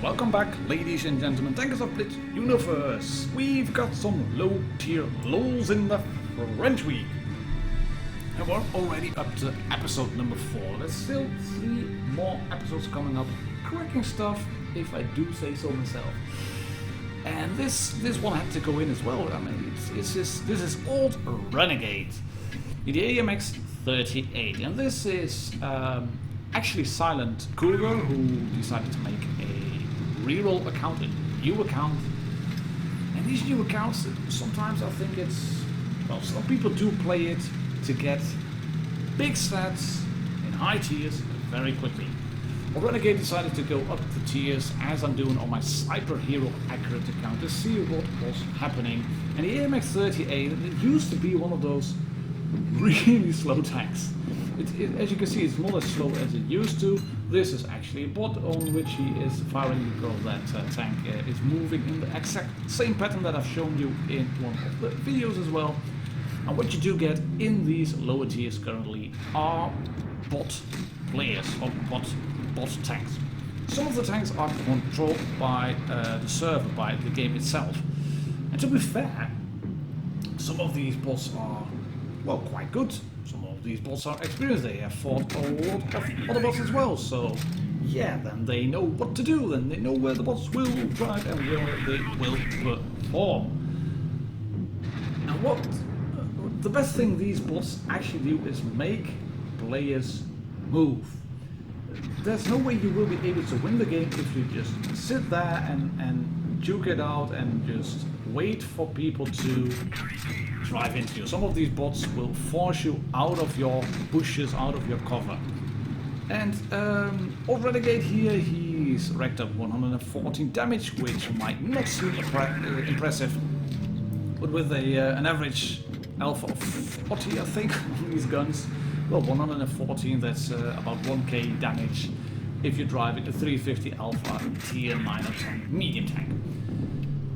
Welcome back, ladies and gentlemen, tankers of Blitz Universe. We've got some low tier lulls in the French week. And we're already up to episode number 4. There's still 3 more episodes coming up. Cracking stuff, if I do say so myself. And this one had to go in as well. I mean, this is old Renegade. The AMX 38. And this is actually Silent Cougar, who decided to make a reroll account, a new account. And these new accounts, sometimes I think it's, well, some people do play it to get big stats in high tiers very quickly. Well, Renegade decided to go up the tiers as I'm doing on my Sniper Hero Accurate account to see what was happening. And the AMX 38, it used to be one of those really slow tanks. As you can see, it's not as slow as it used to. This is actually a bot on which he is firing because that tank is moving in the exact same pattern that I've shown you in one of the videos as well. And what you do get in these lower tiers currently are bot players or bot tanks. Some of the tanks are controlled by the server, by the game itself. And to be fair, some of these bots are, well, quite good. Some of these bots are experienced. They have fought a lot of other bots as well. So yeah, then they know what to do. Then they know where the bots will drive and where they will perform. And what the best thing these bots actually do is make players move. There's no way you will be able to win the game if you just sit there and juke it out and just wait for people to drive into you. Some of these bots will force you out of your bushes, out of your cover. And old Renegade here, he's racked up 114 damage, which might not seem impressive, but with an average alpha of 40, I think, on these guns, well, 114, that's about 1k damage if you drive it to 350 alpha tier 9 or 10 medium tank.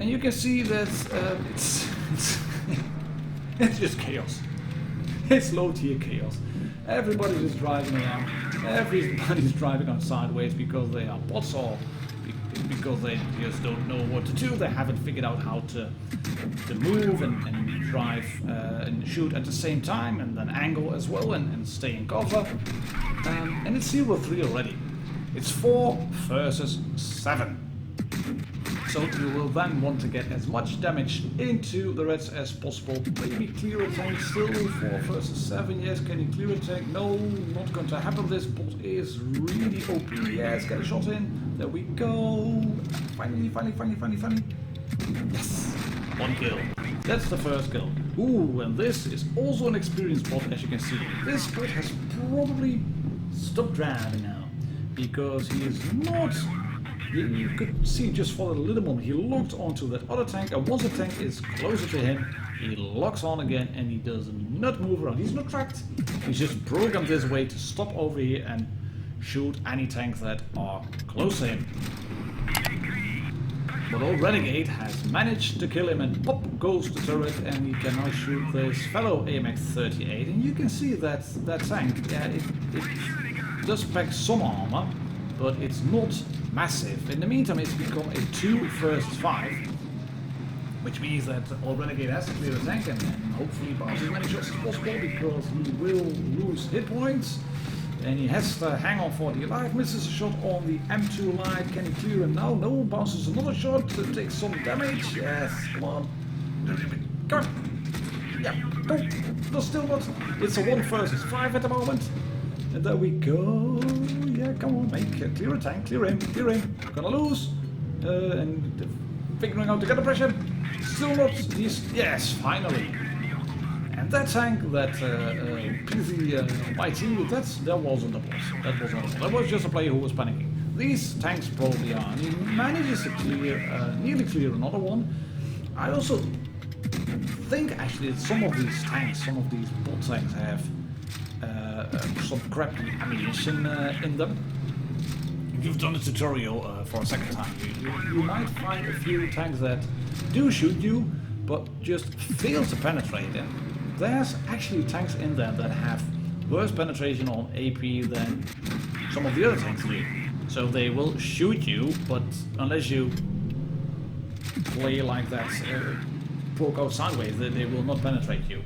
And you can see that it's it's just chaos. It's low tier chaos. Everybody's just driving around. Everybody's driving on sideways because they are bots or because they just don't know what to do. They haven't figured out how to move and drive and shoot at the same time, and then angle as well and stay in cover. And it's 0-3 already. It's 4 versus 7. So you will then want to get as much damage into the reds as possible. Maybe clear a tank still, 4 versus 7. Yes, can you clear a tank? No, not going to happen. This bot is really OP. Yes, get a shot in. There we go. Finally. Yes, 1 kill. That's the first kill. Ooh, and this is also an experienced bot, as you can see. This bot has probably stopped driving now because he is not. You could see just for a little moment he locked onto that other tank, and once the tank is closer to him, he locks on again and he does not move around. He's not tracked. He's just programmed this way to stop over here and shoot any tanks that are close to him. But old Renegade has managed to kill him, and pop goes the turret, and he can now shoot this fellow AMX 38. And you can see that tank, yeah, it does pack some armor, but it's not massive. In the meantime, it's become a 2 versus 5, which means that old Renegade has to clear the tank and hopefully bounce as many shots as possible, because he will lose hit points and he has to hang on for the life. Misses a shot on the M2 light. Can he clear him now? No. Bounces another shot to take some damage. Yes, come on. Come on. Yeah, no, no, still not. It's a 1 versus 5 at the moment. And there we go. Yeah, come on, make clear a tank, clear him. Gonna lose. And figuring out to get the pressure. Still not. Yes, finally. And that tank, that PZ-YT, that wasn't a boss. That was not a boss. That was just a player who was panicking. These tanks probably are. And he manages to nearly clear another one. I also think actually that some of these tanks, some of these bot tanks have some crappy ammunition in them. If you've done the tutorial for a second time, you might find a few tanks that do shoot you, but just fail to penetrate them. There's actually tanks in there that have worse penetration on AP than some of the other tanks do. So they will shoot you, but unless you play like that, poke out sideways, they will not penetrate you.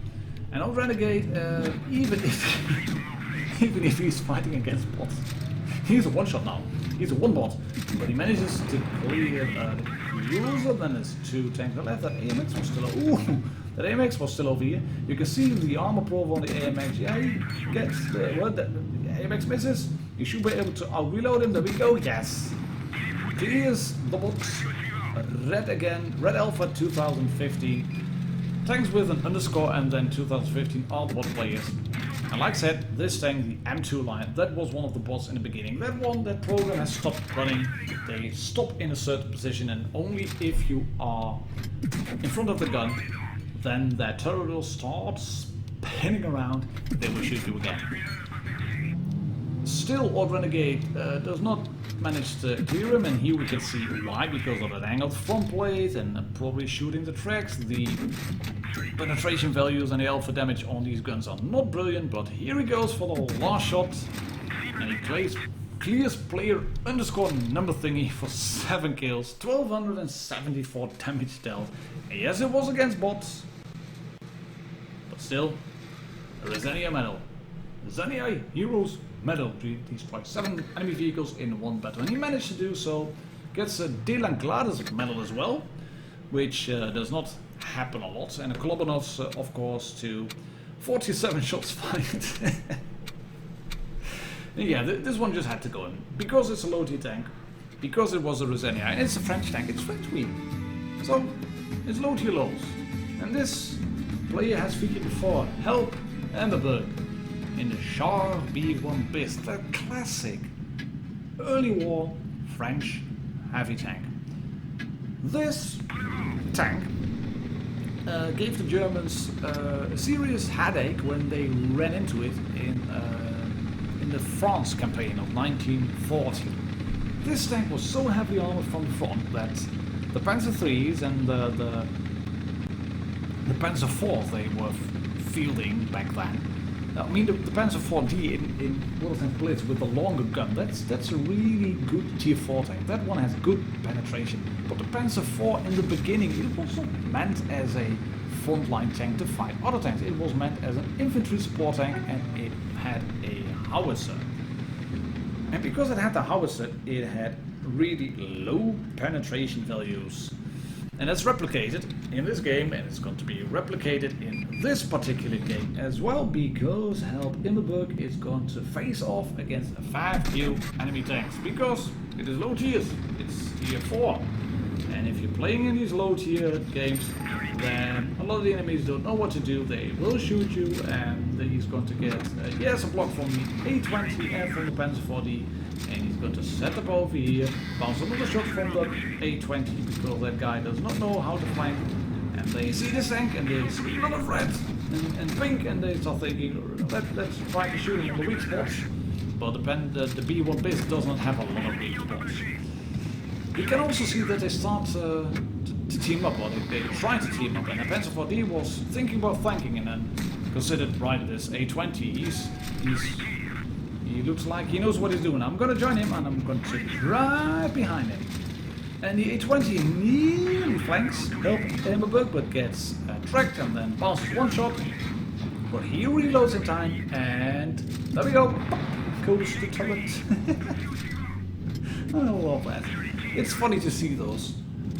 And on Renegade, even if he's fighting against bots, he's a one-shot now. He's a one-bot, but he manages to clear the cruiser. Then there's two tanks on the left. That AMX was still that AMX was still over here. You can see the armor probe on the AMX. Yeah, he gets the AMX misses. You should be able to reload him. There we go. Yes. Clears the box. Red again. Red Alpha 2015. Tanks with an underscore and then 2015 are the bot players. And like I said, this tank, the M2 line, that was one of the bots in the beginning. That program has stopped running. They stop in a certain position, and only if you are in front of the gun, then that turret will start spinning around. They will shoot you again. Still, WoT Renegade does not manage to clear him, and here we can see why, because of that angled front plate and probably shooting the tracks. The penetration values and the alpha damage on these guns are not brilliant, but here he goes for the last shot, and he clears player underscore number thingy for 7 kills, 1274 damage dealt. And yes, it was against bots, but still, a Resenia medal. Resenia Heroes medal. He destroyed 7 enemy vehicles in one battle, and he managed to do so. Gets a De Langlades medal as well, which does not happen a lot, and a Klobanov's of course to 47 shots fired. Yeah, this one just had to go in because it's a low tier tank, because it was a Resenia, and it's a French tank. It's French wheel, so it's low tier lows. And this player has featured before. Help Emberberg in the Char B1 Blitz, the classic early war French heavy tank. This tank gave the Germans a serious headache when they ran into it in the France campaign of 1940. This tank was so heavily armored from the front that the Panzer IIIs and the Panzer IVs they were fielding back then. I mean, the Panzer IV-D in WoT Blitz with the longer gun, that's a really good tier 4 tank. That one has good penetration. But the Panzer IV in the beginning, it wasn't meant as a frontline tank to fight other tanks. It was meant as an infantry support tank, and it had a howitzer. And because it had the howitzer, it had really low penetration values. And that's replicated in this game, and it's going to be replicated in this particular game as well, because Help Immerberg is going to face off against 5 new enemy tanks, because it is low tiers, it's tier 4. And if you're playing in these low tier games, then a lot of the enemies don't know what to do. They will shoot you, and then he's going to get yes, a block from the A20 and from the Panzer IV-D, and he's going to set up over here, bounce another shot from the A20 because that guy does not know how to flank. And they see this tank and they see a lot of red and pink, and they start thinking, let's try to shoot him on the weak spots. But the B1 Blitz does not have a lot of weak spots. You can also see that they start to team up, or they try to team up, and the Panzer IV-D was thinking about flanking, and then considered right this A20. He looks like he knows what he's doing. I'm going to join him, and I'm going to right behind him. And the A20 nearly flanks Help Emberberg, but gets tracked and then bounces one shot. But he reloads in time, and there we go. Goes the turret. I love that. It's funny to see those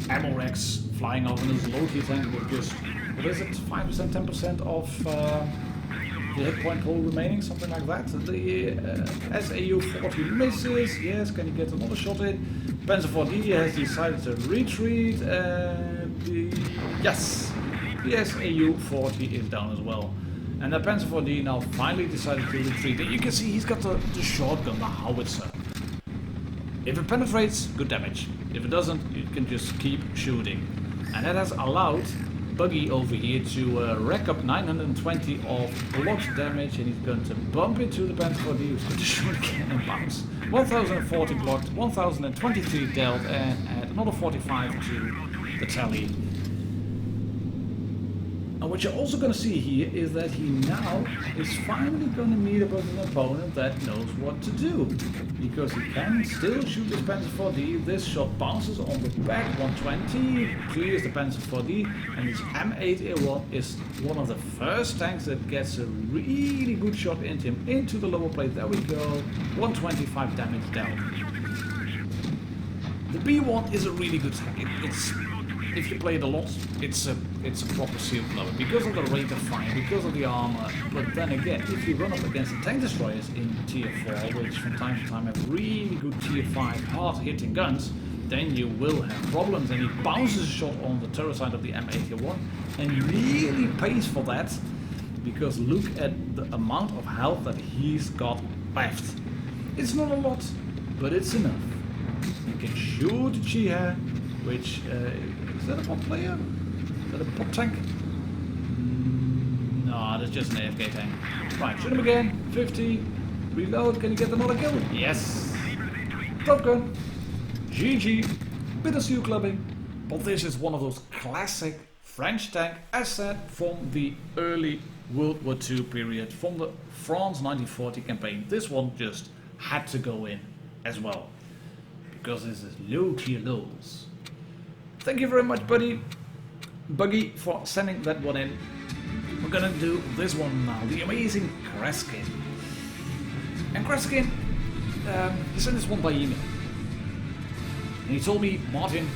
ammo racks flying off in this low tier tank with just, what is it, 5%, 10% of the hit point pool remaining, something like that. The SAU 40 misses, yes, can you get another shot in? Panzer IV-D has decided to retreat, yes, the SAU 40 is down as well. And the Panzer IV-D now finally decided to retreat. And you can see he's got the shotgun, the howitzer. If it penetrates, good damage. If it doesn't, you can just keep shooting. And that has allowed Buggy over here to rack up 920 of blocked damage, and he's going to bump into the Panzer IV-D, who's going to shoot again and bounce. 1040 blocked, 1023 dealt, and add another 45 to the tally. And what you're also going to see here is that he now is finally going to meet up with an opponent that knows what to do. Because he can still shoot his Panzer 4D. This shot bounces on the back, 120, clears the Panzer 4D, and his M8A1 is one of the first tanks that gets a really good shot into him, into the lower plate. There we go, 125 damage down. The B1 is a really good tank. If you play it a lot, it's a proper seal blower because of the rate of fire, because of the armor. But then again, if you run up against the tank destroyers in tier 4, which from time to time have really good tier 5 hard-hitting guns, then you will have problems. And he bounces a shot on the turret side of the M81 and really pays for that, because look at the amount of health that he's got left. It's not a lot, but it's enough. You can shoot the Chiha, which is that a bot player? Is that a bot tank? No, that's just an AFK tank. Right, shoot him again. 50. Reload. Can you get another kill? Yes. Top gun. GG. Bit of seal clubbing. But this is one of those classic French tank, as said, from the early World War II period, from the France 1940 campaign. This one just had to go in as well, because this is low tier lows. Thank you very much, Buggy, for sending that one in. We're gonna do this one now, the amazing Kreskin. And Kreskin, he sent this one by email. And he told me, Martin,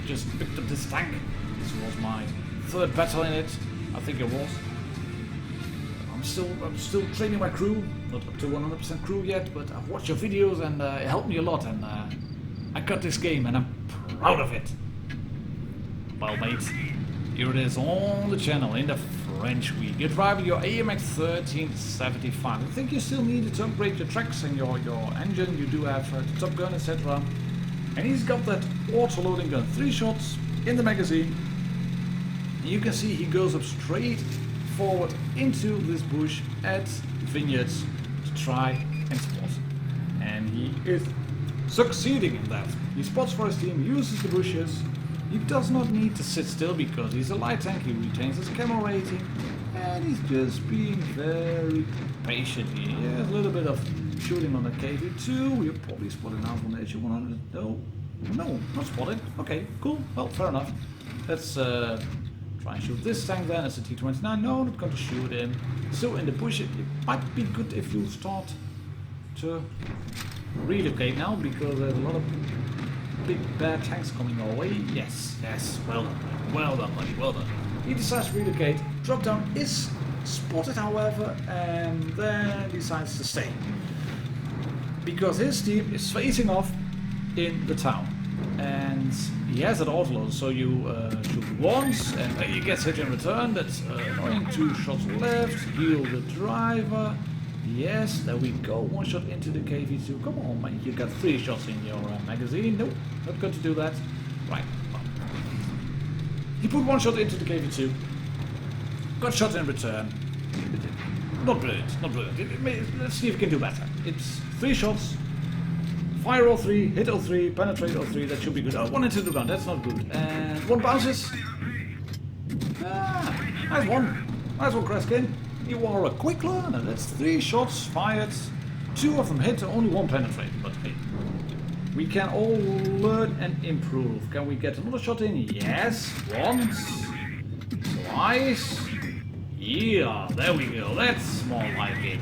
just picked up this tank. This was my third battle in it, I think it was. I'm still training my crew, not up to 100% crew yet, but I've watched your videos and it helped me a lot, and I got this game and I'm proud of it. Well, mate, here it is on the channel in the French week. You're driving your AMX 1375. I think you still needed to upgrade your tracks and your engine. You do have the Top Gun, etc. And he's got that auto-loading gun. 3 shots in the magazine. You can see he goes up straight forward into this bush at Vineyards to try and spot. And he is succeeding in that. He spots for his team, uses the bushes. He does not need to sit still because he's a light tank, he retains his camo rating, and he's just being very patient here. He has a little bit of shooting on the KV2, we're probably spotting out on the HU100. No, not spotted. Okay, cool, well, fair enough. Let's try and shoot this tank then. It's a T-29, no, not going to shoot him. So in the bush, it might be good if you start to relocate now, because there's a lot of big bad tanks coming our way. Yes, well done, buddy, well done. He decides to relocate. Drop down is spotted, however, and then decides to stay, because his team is facing off in the town, and he has an autoload. So you shoot once, and he gets hit in return. That's annoying. 2 shots left. Heal the driver. Yes, there we go. 1 shot into the KV2. Come on, mate. You got 3 shots in your magazine. Nope, not going to do that. Right. Well. You put 1 shot into the KV2. Got shot in return. Not brilliant. Not brilliant. Let's see if we can do better. It's 3 shots. Fire all 3. Hit all 3. Penetrate all 3. That should be good. Oh, 1 into the ground. That's not good. And 1 bounces. Nice one. Nice one, Kreskin. You are a quick learner. That's 3 shots fired, 2 of them hit, only 1 penetrate. But hey, we can all learn and improve. Can we get another shot in? Yes. Once, twice. Yeah, there we go. That's more like it.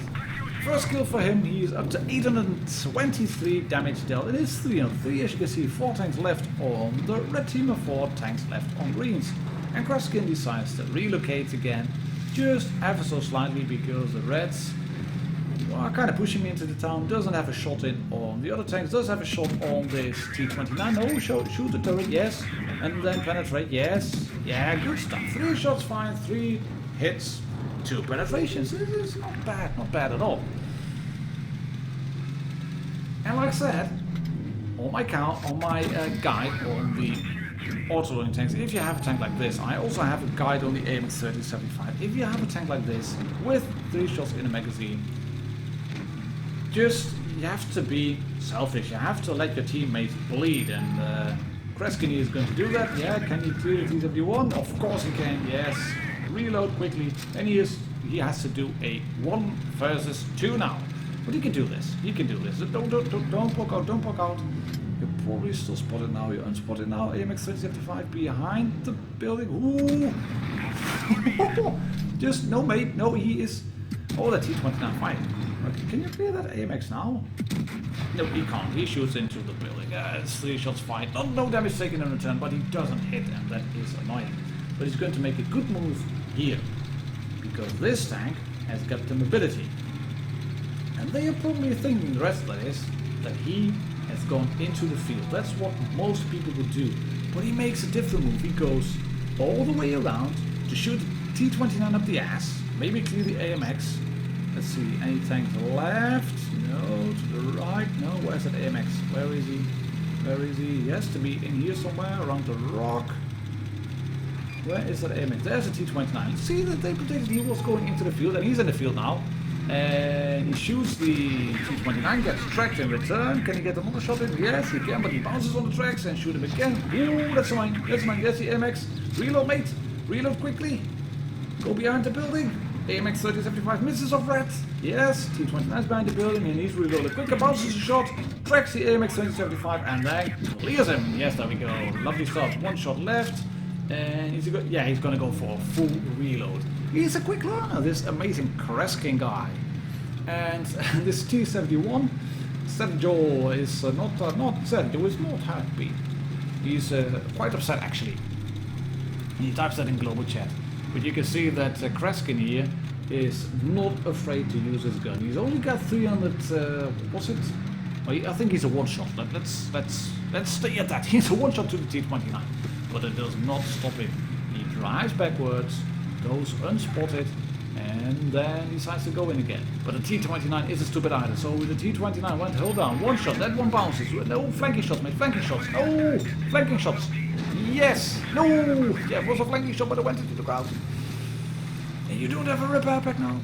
First kill for him. He is up to 823 damage dealt. It is 3 on 3. As you can see, 4 tanks left on the red team and 4 tanks left on greens. And Kreskin decides to relocate again. Just ever so slightly, because the Reds are kind of pushing me into the town. Doesn't have a shot in on the other tanks. Does have a shot on this T-29. No, shoot the turret, yes. And then penetrate, yes. Yeah, good stuff. 3 shots fired, 3 hits, 2 penetrations. This is not bad at all. And like I said, on my guide on the auto-loading tanks, if you have a tank like this, I also have a guide on the AMX 1375. If you have a tank like this with 3 shots in a magazine, you have to be selfish. You have to let your teammates bleed, and Kreskin is going to do that. Yeah, can he clear the TW1? Of course he can, yes. reload quickly, and he has to do a 1 versus 2 now. But he can do this. He can do this. Don't poke out. Don't poke out. You're probably still spotted now. You're unspotted now. AMX 3075 behind the building. Ooh. Just no, mate. No, he is. Oh, that T29 fighting. Okay, can you clear that AMX now? No, he can't. He shoots into the building. It's 3 shots fired. No damage taken in return, but he doesn't hit, and that is annoying. But he's going to make a good move here, because this tank has got the mobility. And they are probably thinking, the rest that is, that he has gone into the field. That's what most people would do. But he makes a different move. He goes all the way around to shoot T29 up the ass, maybe clear the AMX. Let's see, any tanks left? No, to the right. No, where's that AMX? Where is he? Where is he? He has to be in here somewhere, around the rock. Where is that AMX? There's a T29. See that they predicted he was going into the field, and he's in the field now. And he shoots the T29, gets tracked in return. Can he get another shot in? Yes, he can, but he bounces on the tracks and shoot him again. Ooh, that's mine. That's mine. That's the AMX. Reload, mate. Reload quickly. Go behind the building. AMX 3075 misses off red. Yes, T29 is behind the building and he's reloaded. Quicker bounces a shot, tracks the AMX 3075 and then clears him. Yes, there we go. Lovely stuff. 1 shot left. And he's going to go for a full reload. He's a quick learner, this amazing Kreskin guy. And this T71, Sergio is not Sergio is not happy. He's quite upset actually. He types that in global chat. But you can see that Kreskin here is not afraid to use his gun. He's only got 300. What's it? Oh, I think he's a 1-shot. Let's stay at that. He's a 1-shot to the T29, but it does not stop him. He drives backwards, goes unspotted, and then decides to go in again. But the T29 isn't stupid either. So with the T29 went, hold on, 1 shot. That one bounces. No flanking shots, mate. Flanking shots. Oh, flanking shots. Yes! No! Yeah, it was a flanking shot, but it went into the ground. And you don't have a repair pack now.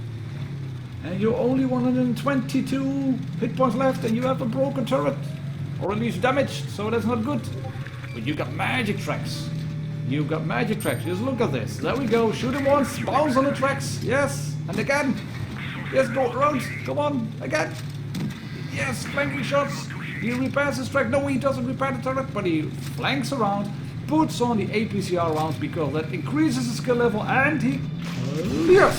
And you're only 122 hit points left, and you have a broken turret. Or at least damaged, so that's not good. But you got magic tracks. You got magic tracks. Just look at this. There we go. Shoot him once. Bounce on the tracks. Yes. And again. Yes, go around. Come on. Again. Yes, flanking shots. He repairs his track. No, he doesn't repair the turret, but he flanks around. Puts on the APCR rounds because that increases the skill level and he clears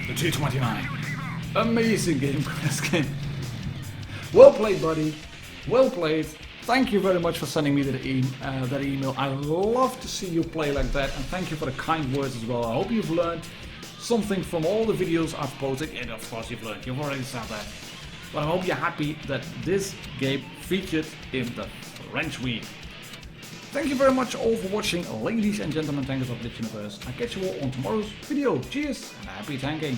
the T29. Amazing game, Kreskin. Well played, buddy. Well played. Thank you very much for sending me that email. I love to see you play like that, and thank you for the kind words as well. I hope you've learned something from all the videos I've posted, and of course you've learned. You've already said that. But I hope you're happy that this game featured in the French Week. Thank you very much all for watching, ladies and gentlemen, tankers of Blitz Universe. I'll catch you all on tomorrow's video. Cheers and happy tanking.